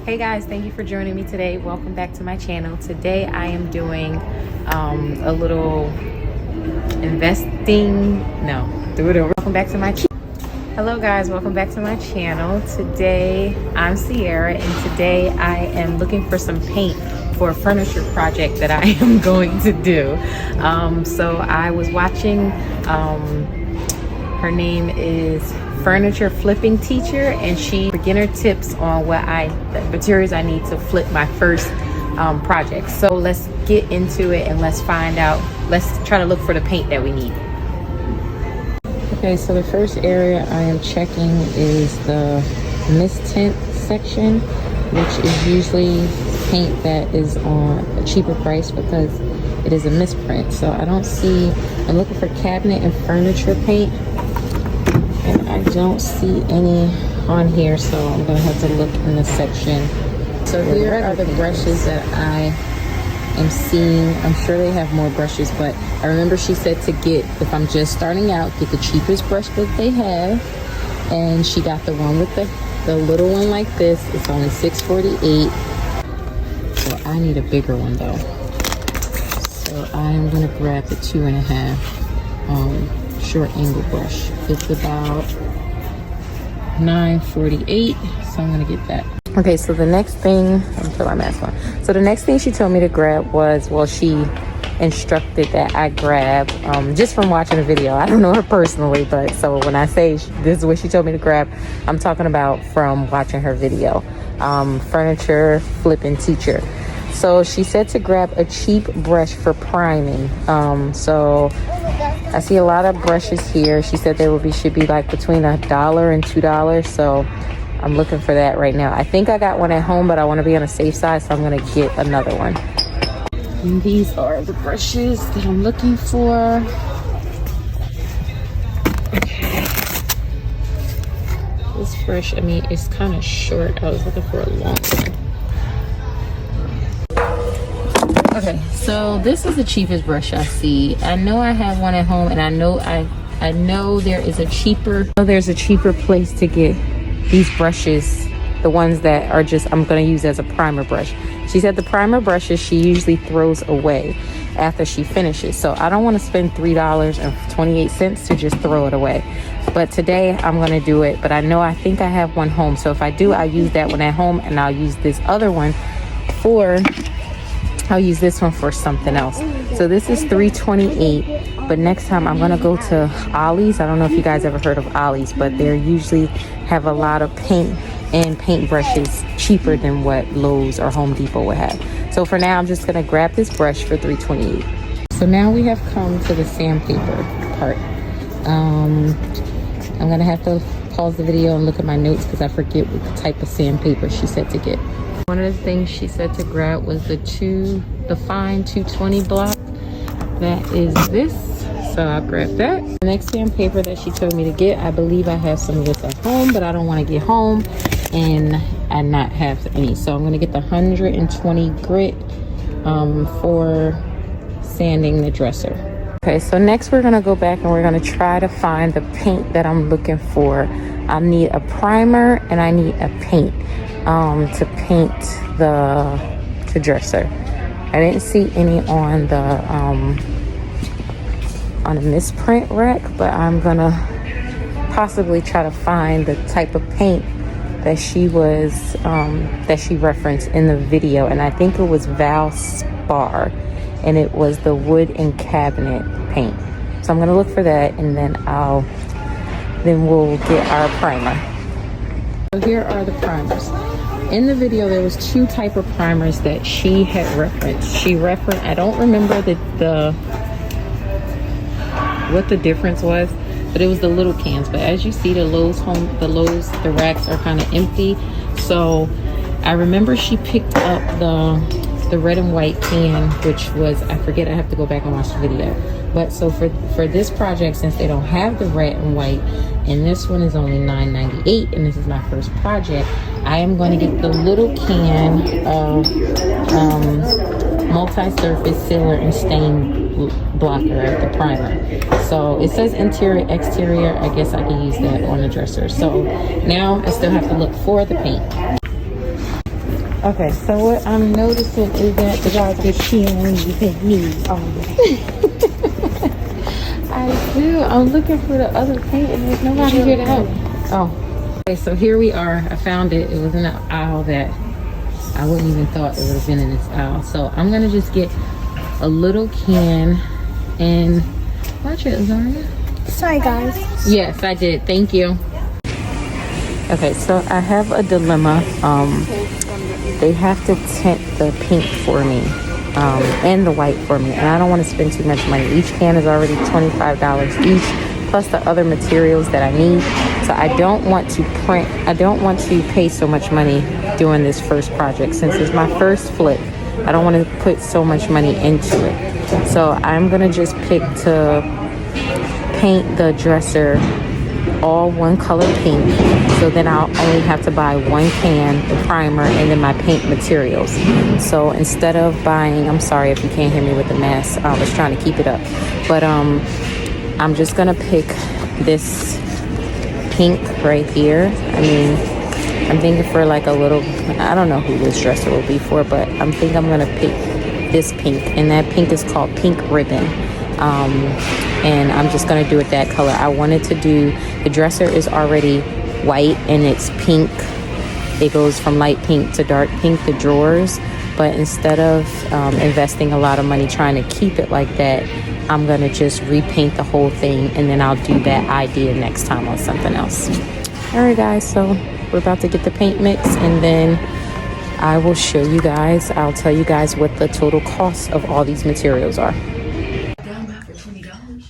Hey guys, thank you for joining me today. Welcome back to my channel. Today I am doing a little welcome back to my channel. Hello guys, welcome back to my channel. Today I'm Sierra and today I am looking for some paint for a furniture project that I am going to do. So I was watching, her name is Furniture Flipping Teacher, and she beginner tips on the materials I need to flip my first project. So let's get into it and let's find out. Let's try to look for the paint that we need. Okay, so the first area I am checking is the mist tint section, which is usually paint that is on a cheaper price because it is a misprint. So I don't see, I'm looking for cabinet and furniture paint, and I don't see any on here, so I'm gonna have to look in the section. So here are the brushes that I am seeing. I'm sure they have more brushes, but I remember she said to get, if I'm just starting out, get the cheapest brush that they have. And she got the one with the little one like this. It's only $6.48. So I need a bigger one though. So I'm gonna grab the 2.5 short angle brush. It's about $9.48, so I'm gonna get that. Okay, so the next thing, I'm put my mask on. So the next thing she told me to grab was, well, she instructed that I grab, just from watching the video. I don't know her personally, but so when I say this is what she told me to grab, I'm talking about from watching her video. Furniture Flipping Teacher. So she said to grab a cheap brush for priming. So I see a lot of brushes here. She said they should be like between $1 and $2. So I'm looking for that right now. I think I got one at home, but I want to be on a safe side, so I'm going to get another one. And these are the brushes that I'm looking for. Okay. This brush, I mean, it's kind of short. I was looking for a long one. Okay, so this is the cheapest brush I see. I know I have one at home, and I know there's a cheaper place to get these brushes, the ones that are just, I'm going to use as a primer brush. She said the primer brushes she usually throws away after she finishes. So I don't want to spend $3.28 to just throw it away. But today I'm going to do it. But I think I have one home. So if I do, I'll use that one at home, and I'll use this other one I'll use this one for something else. So this is $3.28, but next time I'm gonna go to Ollie's. I don't know if you guys ever heard of Ollie's, but they usually have a lot of paint and paint brushes cheaper than what Lowe's or Home Depot would have. So for now, I'm just gonna grab this brush for $3.28. So now we have come to the sandpaper part. I'm gonna have to pause the video and look at my notes because I forget what type of sandpaper she said to get. One of the things she said to grab was the fine 220 block. That is this, so I'll grab that. The next sandpaper that she told me to get, I believe I have some of this at home, but I don't want to get home and not have any. So I'm going to get the 120 grit for sanding the dresser. Okay, so next we're going to go back and we're going to try to find the paint that I'm looking for. I need a primer and I need a paint to paint the dresser. I didn't see any on the misprint rack, but I'm gonna possibly try to find the type of paint that she referenced in the video, and I think it was Valspar, and it was the wood and cabinet paint. So I'm gonna look for that, and then we'll get our primer. So here are the primers. In the video, there was 2 type of primers that she had referenced. I don't remember what the difference was, but it was the little cans. But as you see, the racks are kind of empty. So I remember she picked up the red and white can, which was, I forget, I have to go back and watch the video. But so for this project, since they don't have the red and white, and this one is only $9.98, and this is my first project, I am going to get the little can of multi-surface sealer and stain blocker, the primer. So it says interior, exterior. I guess I can use that on the dresser. So now I still have to look for the paint. Okay, so what I'm noticing is that the guys get cheerleading with me. I do. I'm looking for the other paint and there's nobody here to help. Oh. Okay, so here we are. I found it. It was in an aisle that I wouldn't even thought it would have been in this aisle. So I'm gonna just get a little can and watch it, Zaria. Sorry guys. Yes, I did. Thank you. Okay, so I have a dilemma. They have to tint the pink for me and the white for me, and I don't want to spend too much money. Each can is already $25 each, plus the other materials that I need. So I don't want to pay so much money doing this first project. Since it's my first flip, I don't want to put so much money into it. So I'm gonna just pick to paint the dresser all one color pink, so then I'll only have to buy one can, the primer, and then my paint materials. So instead of buying, I'm sorry if you can't hear me with the mask, I was trying to keep it up, but I'm just gonna pick this pink right here. I mean, I'm thinking for like a little, I don't know who this dresser will be for, but I'm gonna pick this pink, and that pink is called Pink Ribbon. And I'm just gonna do it that color. I wanted to do, the dresser is already white and it's pink. It goes from light pink to dark pink, the drawers. But instead of investing a lot of money trying to keep it like that, I'm gonna just repaint the whole thing, and then I'll do that idea next time on something else. All right guys, so we're about to get the paint mix, and then I will show you guys, I'll tell you guys what the total cost of all these materials are.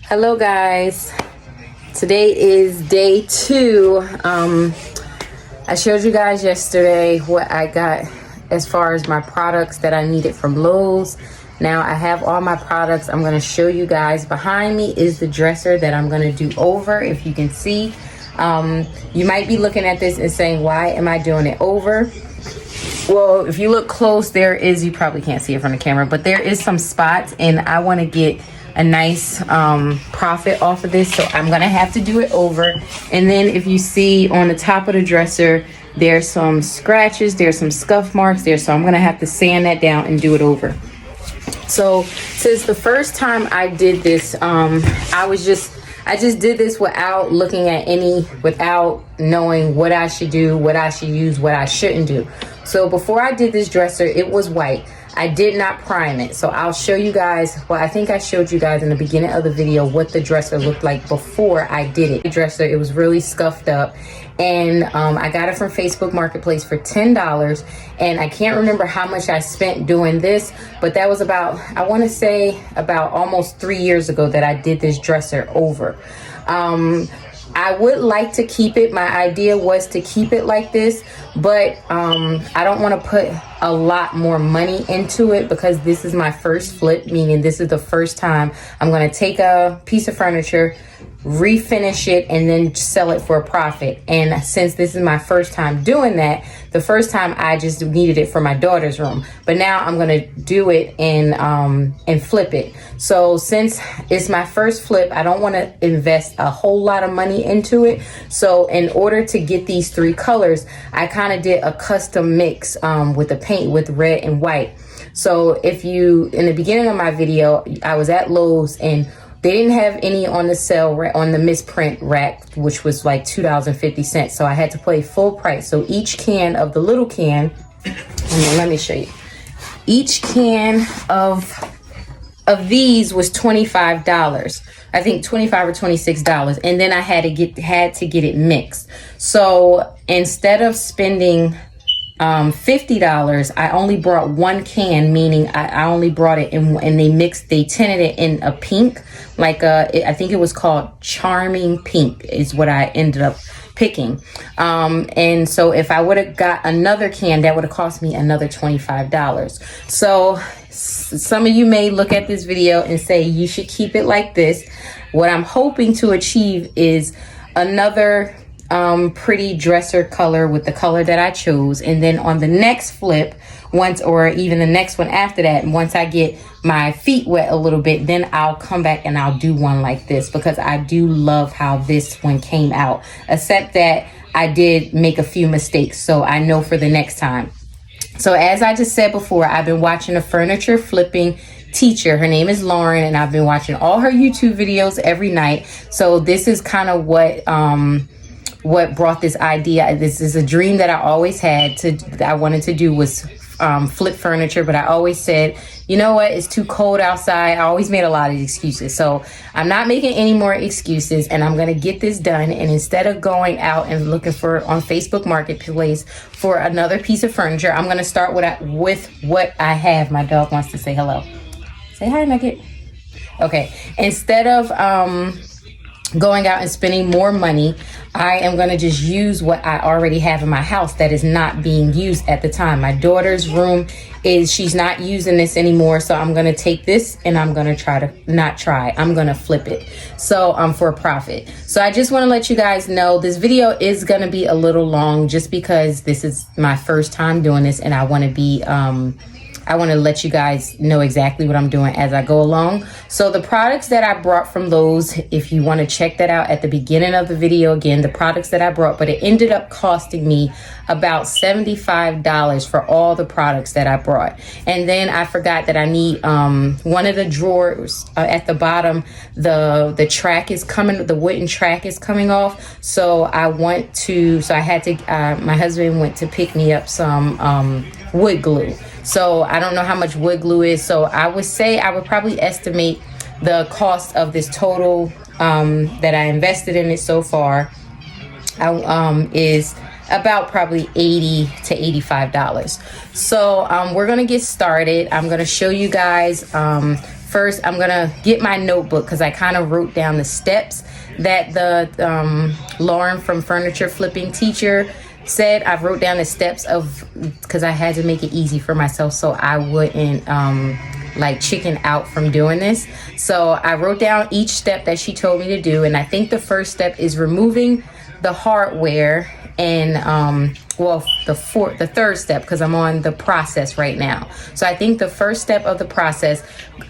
Hello guys, today is day 2. I showed you guys yesterday what I got as far as my products that I needed from Lowe's. Now I have all my products. I'm going to show you guys. Behind me is the dresser that I'm going to do over, if you can see. You might be looking at this and saying, why am I doing it over? Well, if you look close, there is, you probably can't see it from the camera, but there is some spots, and I want to get a nice profit off of this, so I'm gonna have to do it over. And then if you see on the top of the dresser, there's some scratches, there's some scuff marks there, so I'm gonna have to sand that down and do it over. So since the first time I did this, I just did this without looking at without knowing what I should do, what I should use, what I shouldn't do. So before I did this dresser, it was white. I did not prime it, so I'll show you guys. Well, I think I showed you guys in the beginning of the video what the dresser looked like before I did it. The dresser, it was really scuffed up, and I got it from Facebook Marketplace for $10, and I can't remember how much I spent doing this, but that was about, I want to say about almost 3 years ago that I did this dresser over. I would like to keep it. My idea was to keep it like this, but I don't want to put a lot more money into it because this is my first flip, meaning this is the first time I'm going to take a piece of furniture, refinish it, and then sell it for a profit. And since this is my first time doing that, the first time I just needed it for my daughter's room, but now I'm going to do it and flip it. So since it's my first flip, I don't want to invest a whole lot of money into it. So in order to get these 3 colors, I kind of did a custom mix with the paint with red and white. So if you, in the beginning of my video, I was at Lowe's and they didn't have any on the sale on the misprint rack, which was like $2.50. So I had to pay full price. So each can of the little can, let me show you. Each can of these was $25. I think $25 or $26. And then I had to get it mixed. So instead of spending $50, I only brought 1 can, meaning I only brought it in, and they tinted it in a pink, like I think it was called Charming Pink is what I ended up picking. And so if I would have got another can, that would have cost me another $25. So some of you may look at this video and say you should keep it like this. What I'm hoping to achieve is another pretty dresser color with the color that I chose, and then on the next flip, or even the next one after that, once I get my feet wet a little bit, then I'll come back and I'll do one like this, because I do love how this one came out, except that I did make a few mistakes, so I know for the next time. So as I just said before, I've been watching a furniture flipping teacher. Her name is Lauren, and I've been watching all her YouTube videos every night. So this is kind of what brought this idea. This is a dream that I always had that I wanted to do, was flip furniture, but I always said, you know what, it's too cold outside. I always made a lot of excuses. So I'm not making any more excuses, and I'm going to get this done. And instead of going out and looking for on Facebook Marketplace for another piece of furniture, I'm going to start with what I have. My dog wants to say hello. Say hi, Nugget. Okay. Instead of going out and spending more money, I am going to just use what I already have in my house that is not being used at the time. My daughter's room she's not using this anymore. So I'm going to take this and I'm going to I'm going to flip it. So for a profit. So I just want to let you guys know this video is going to be a little long just because this is my first time doing this, and I want to let you guys know exactly what I'm doing as I go along. So the products that I brought from Lowe's, if you want to check that out at the beginning of the video, again, the products that I brought, but it ended up costing me about $75 for all the products that I brought. And then I forgot that I need one of the drawers at the bottom. The track is coming, the wooden track is coming off. So I had to, my husband went to pick me up some wood glue. So I don't know how much wood glue is. So I would probably estimate the cost of this total that I invested in it so far is about probably $80 to $85. So we're gonna get started. I'm gonna show you guys. First, I'm gonna get my notebook because I kind of wrote down the steps that the Lauren from Furniture Flipping Teacher said. I wrote down the steps because I had to make it easy for myself so I wouldn't like chicken out from doing this. So I wrote down each step that she told me to do, and I think the first step is removing the hardware, and the third step, because I'm on the process right now. So I think the first step of the process,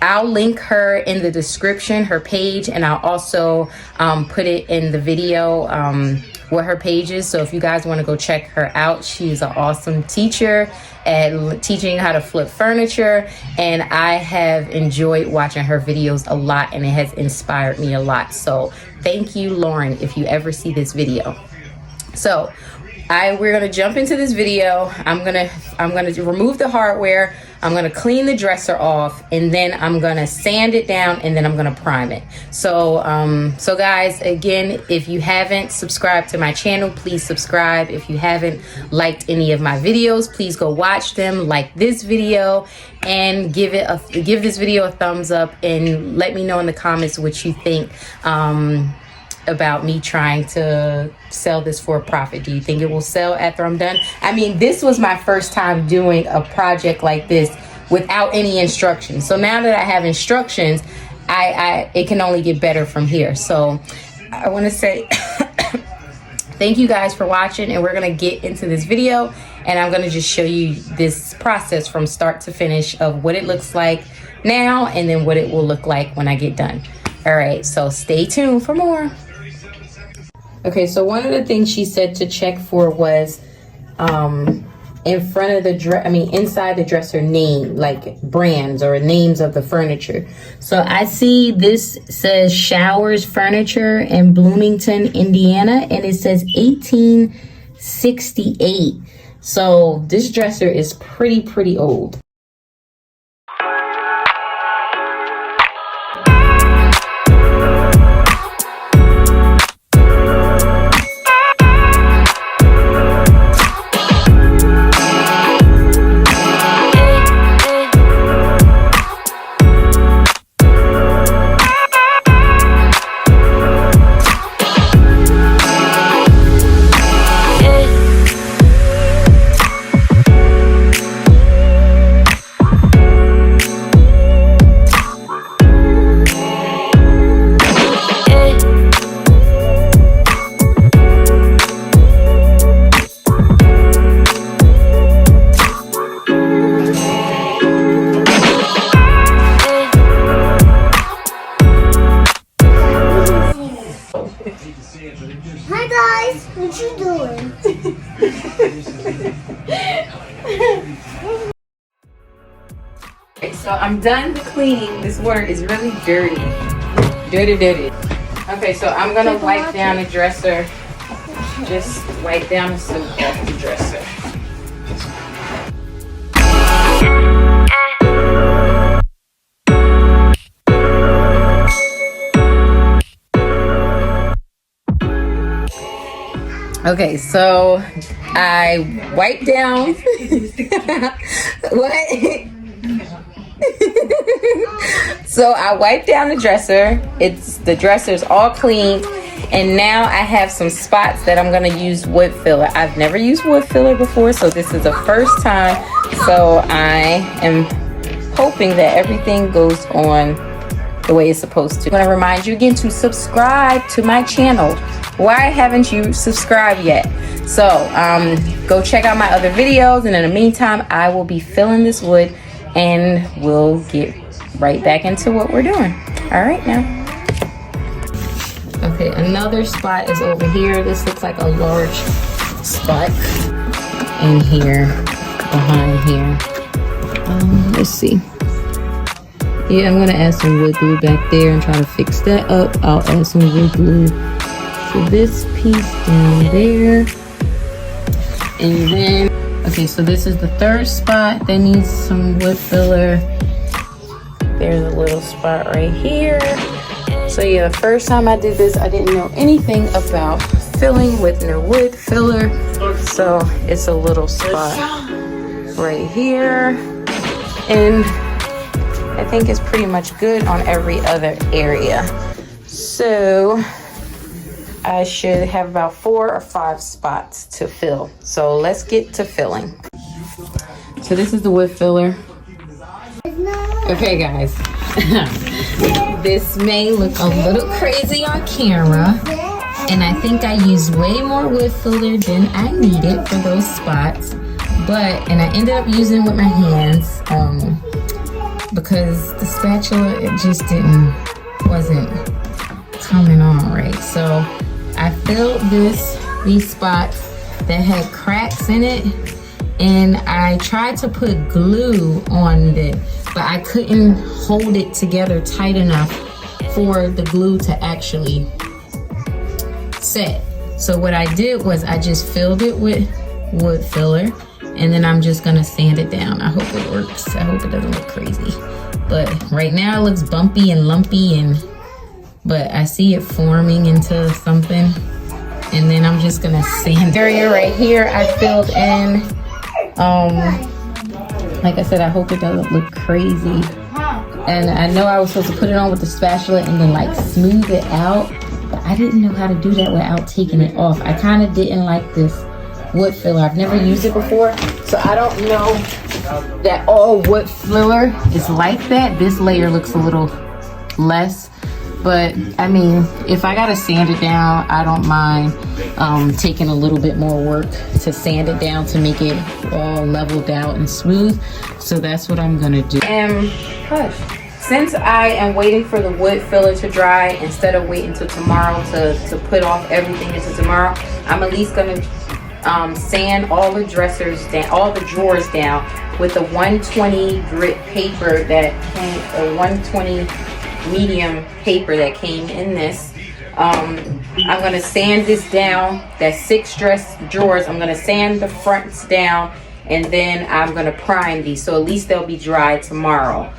I'll link her in the description, her page, and I'll also put it in the video what her page is. So if you guys want to go check her out, she's an awesome teacher at teaching how to flip furniture, and I have enjoyed watching her videos a lot, and it has inspired me a lot. So thank you, Lauren, if you ever see this video. So we're gonna jump into this video. I'm gonna remove the hardware. I'm gonna clean the dresser off, and then I'm gonna sand it down, and then I'm gonna prime it. So so guys, again, if you haven't subscribed to my channel, please subscribe. If you haven't liked any of my videos, please go watch them, like this video, and give this video a thumbs up, and let me know in the comments what you think about me trying to sell this for a profit. Do you think it will sell after I'm done? I mean, this was my first time doing a project like this without any instructions. So now that I have instructions, it can only get better from here. So I want to say thank you guys for watching, and we're going to get into this video, and I'm going to just show you this process from start to finish of what it looks like now, and then what it will look like when I get done. All right, so stay tuned for more. Okay, so one of the things she said to check for was in front of the inside the dresser name, like brands or names of the furniture. So I see this says Showers Furniture in Bloomington, Indiana, and it says 1868. So this dresser is pretty old. Okay, so I'm done the cleaning. This water is really dirty. Dirty. Okay, so I'm gonna wipe down the dresser. Just wipe down the soap off the dresser. Okay, so I wiped down. What? So I wiped down the dresser. The dresser's all clean, and now I have some spots that I'm gonna use wood filler. I've never used wood filler before, so this is the first time. So I am hoping that everything goes on the way it's supposed to. I want to remind you again to subscribe to my channel. Why haven't you subscribed yet? So go check out my other videos, and in the meantime I will be filling this wood and we'll get right back into what we're doing. All right now. Okay, another spot is over here. This looks like a large spot in here, behind here. Let's see. Yeah, I'm gonna add some wood glue back there and try to fix that up. I'll add some wood glue to this piece down there. And then, okay, so this is the third spot that needs some wood filler. There's a little spot right here. So yeah, the first time I did this, I didn't know anything about filling with no wood filler. So it's a little spot right here. And I think it's pretty much good on every other area. So I should have about 4 or 5 spots to fill. So let's get to filling. So this is the wood filler. Okay guys, this may look a little crazy on camera, and I think I used way more wood filler than I needed for those spots, and I ended up using with my hands because the spatula, it just wasn't coming on right. So I filled these spots that had cracks in it, and I tried to put glue on it, but I couldn't hold it together tight enough for the glue to actually set. So what I did was I just filled it with wood filler, and then I'm just gonna sand it down. I hope it works. I hope it doesn't look crazy. But right now it looks bumpy and lumpy, but I see it forming into something. And then I'm just gonna sand the area right here I filled in. Like I said, I hope it doesn't look crazy. And I know I was supposed to put it on with the spatula and then like smooth it out, but I didn't know how to do that without taking it off. I kind of didn't like this wood filler. I've never used it before, so I don't know that all wood filler is like that. This layer looks a little less, but I mean, if I gotta sand it down, I don't mind taking a little bit more work to sand it down to make it all leveled out and smooth. So that's what I'm gonna do. And since I am waiting for the wood filler to dry, instead of waiting until tomorrow to put off everything until tomorrow, I'm at least gonna sand all the dressers down, all the drawers down with the 120 grit paper that came, a 120 medium paper that came in this. I'm gonna sand this down. That's 6 drawers. I'm gonna sand the fronts down, and then I'm gonna prime these, so at least they'll be dry tomorrow.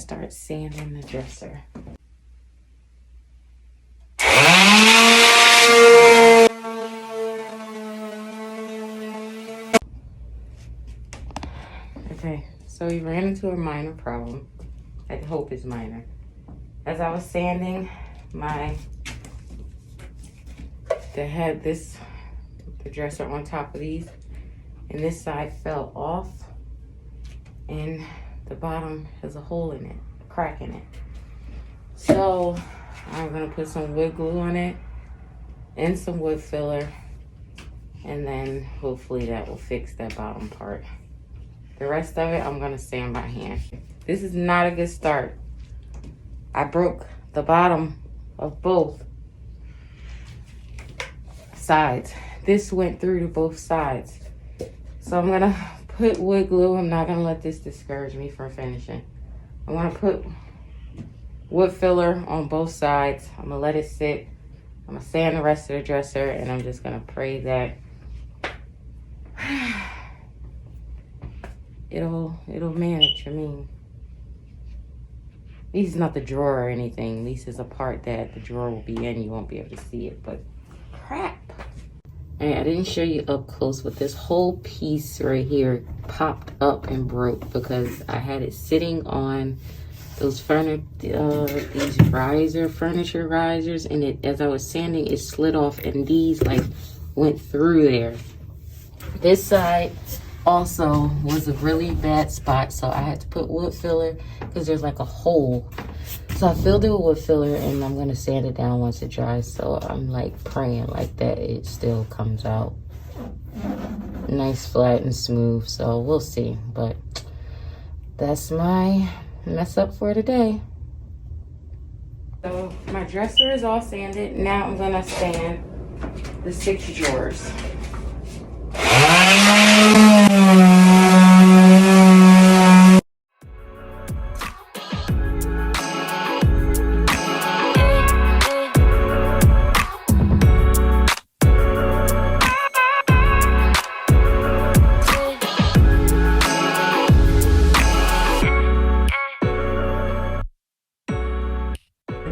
start sanding the dresser. Okay, so we ran into a minor problem. I hope it's minor. As I was sanding the dresser on top of these, and this side fell off, and the bottom has a hole in it, a crack in it. So I'm gonna put some wood glue on it and some wood filler, and then hopefully that will fix that bottom part. The rest of it, I'm gonna sand by hand. This is not a good start. I broke the bottom of both sides. This went through to both sides. So I'm gonna put wood glue. I'm not gonna let this discourage me from finishing. I'm gonna put wood filler on both sides. I'm gonna let it sit. I'm gonna sand the rest of the dresser, and I'm just gonna pray that it'll manage. I mean, this is not the drawer or anything. This is a part that the drawer will be in. You won't be able to see it, but crap. And I didn't show you up close, but this whole piece right here popped up and broke because I had it sitting on these furniture risers, and it, as I was sanding, it slid off, and these like went through there. This side also was a really bad spot, so I had to put wood filler because there's like a hole. So I filled it with wood filler, and I'm gonna sand it down once it dries. So I'm like praying like that it still comes out nice, flat, and smooth. So we'll see, but that's my mess up for today. So my dresser is all sanded. Now I'm gonna sand the 6 drawers.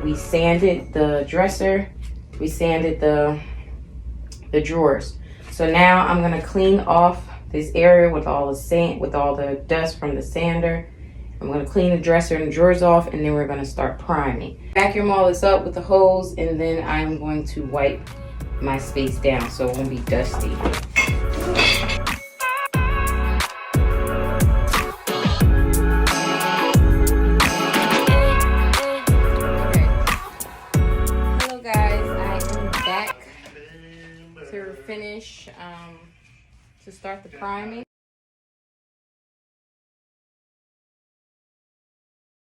We sanded the dresser, we sanded the drawers. So now I'm gonna clean off this area with all the sand, with all the dust from the sander. I'm gonna clean the dresser and the drawers off, and then we're gonna start priming. Vacuum all this up with the hose, and then I'm going to wipe my space down so it won't be dusty. Finish to start the priming.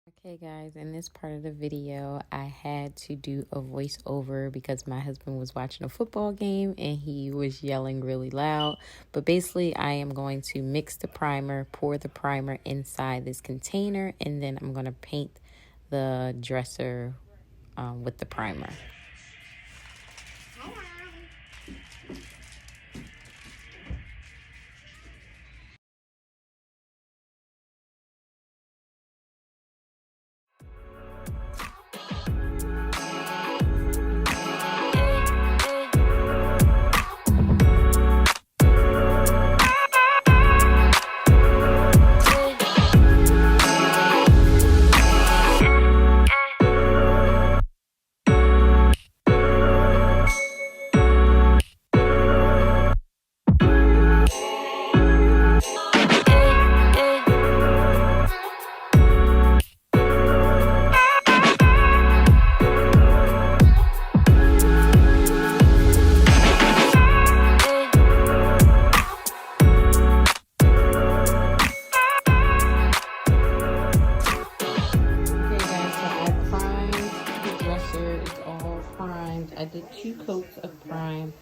Okay guys, in this part of the video I had to do a voiceover because my husband was watching a football game and he was yelling really loud. But basically I am going to mix the primer, pour the primer inside this container, and then I'm going to paint the dresser with the primer. I did 2 coats of prime.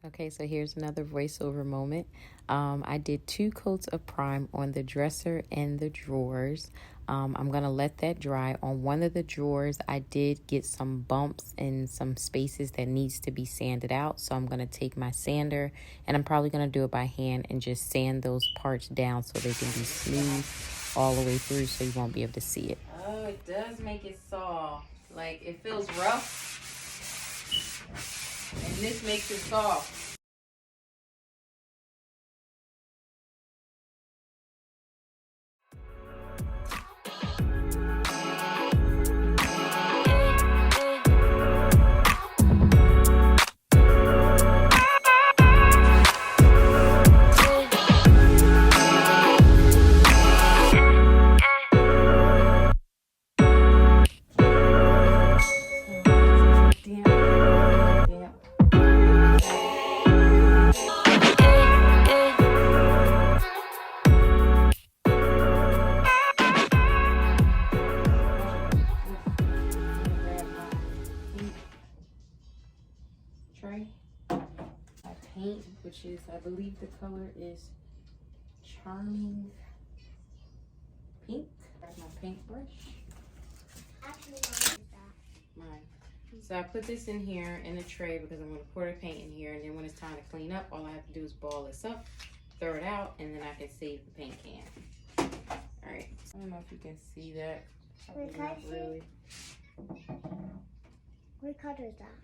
Okay, so here's another voiceover moment. I did 2 coats of prime on the dresser and the drawers. I'm gonna let that dry. On one of the drawers, I did get some bumps and some spaces that needs to be sanded out. So I'm gonna take my sander, and I'm probably gonna do it by hand and just sand those parts down so they can be smooth all the way through, so you won't be able to see it. Oh, it does make it soft. Like, it feels rough, and this makes it soft. Tray. My paint, which is, I believe the color is Charming Pink. Grab my paintbrush. Actually, mine. So I put this in here in a tray because I'm going to pour the paint in here, and then when it's time to clean up, all I have to do is ball this up, throw it out, and then I can save the paint can. All right. I don't know if you can see that. Not really. What color is that?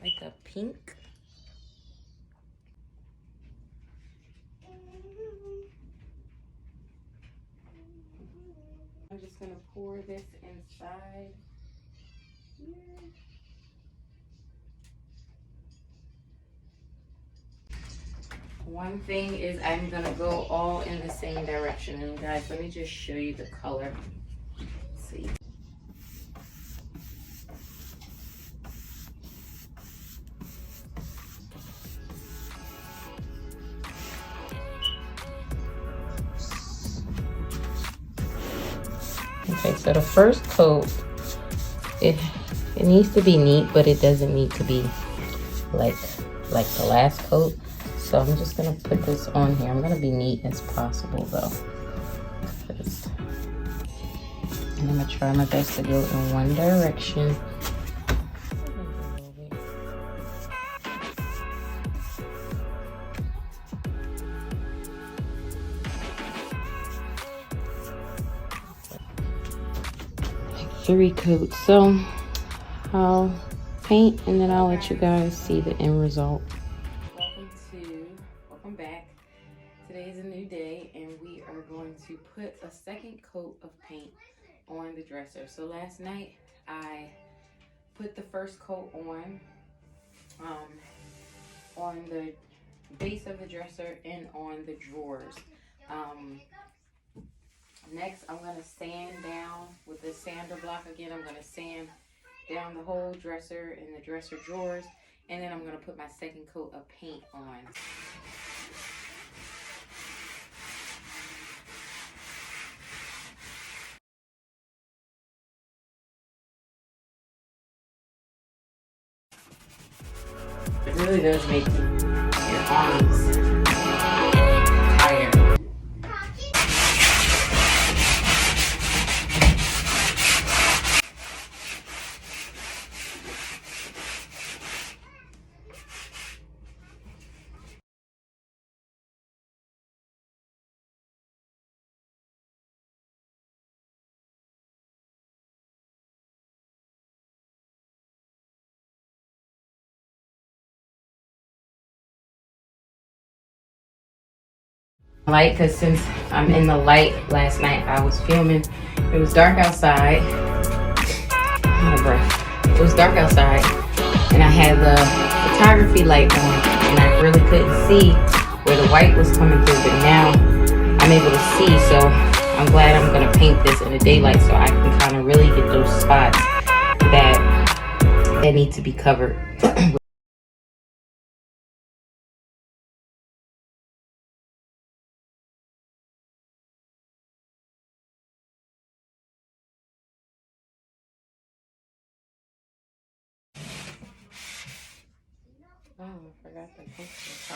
Like a pink. I'm just gonna pour this inside here. One thing is I'm gonna go all in the same direction, and guys, let me just show you the color. Let's see. Okay, so the first coat, it needs to be neat, but it doesn't need to be like the last coat. So I'm just gonna put this on here. I'm gonna be neat as possible though. And I'm gonna try my best to go in one direction. 3 coats. So I'll paint and then I'll let you guys see the end result. Welcome back. Today is a new day and we are going to put a second coat of paint on the dresser. So last night I put the first coat on the base of the dresser and on the drawers. Next, I'm going to sand down with the sander block again. I'm going to sand down the whole dresser and the dresser drawers. And then I'm going to put my second coat of paint on. It really does make your arms tired. Light, because since I'm in the light, last night I was filming. It was dark outside. Out of breath. It was dark outside, and I had the photography light on, and I really couldn't see where the white was coming through. But now I'm able to see, so I'm glad I'm gonna paint this in the daylight so I can kind of really get those spots that need to be covered. Oh, I forgot the picture.